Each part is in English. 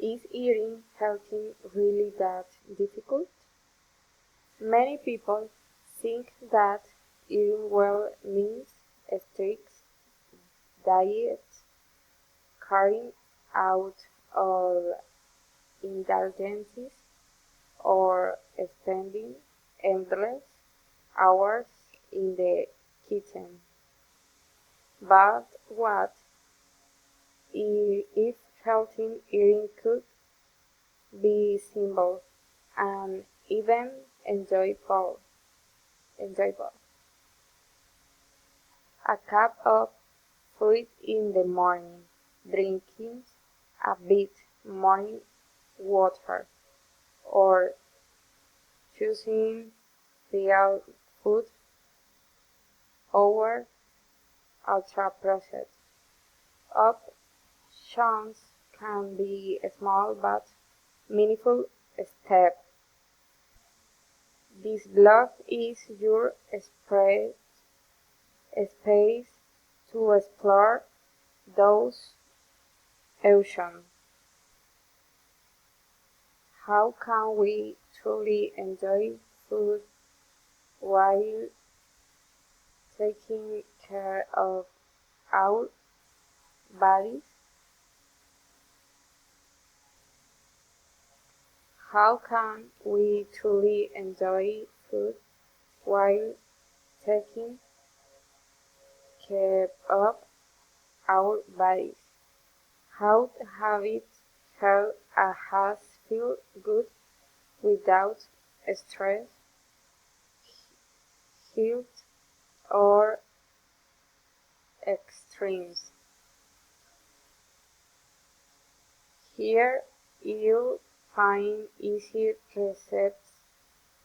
Is eating healthy really that difficult? Many people think that eating well means a strict diet, carrying out all indulgences, or spending endless hours in the kitchen. But what if healthy eating could be simple and even enjoyable? A cup of fruit in the morning, drinking a bit morning water, or choosing real food over ultra-processed. Options can be a small but meaningful step. This blog is your space to explore those options. How can we truly enjoy food while taking care of our bodies? How can we truly enjoy food while taking care of our bodies? How habits help us feel good without stress, guilt, or extremes. Here you'll find easy recipes,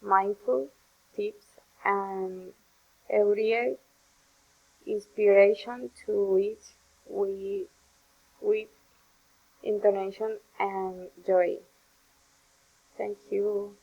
mindful tips, and everyday inspiration to eat with intonation and joy. Thank you.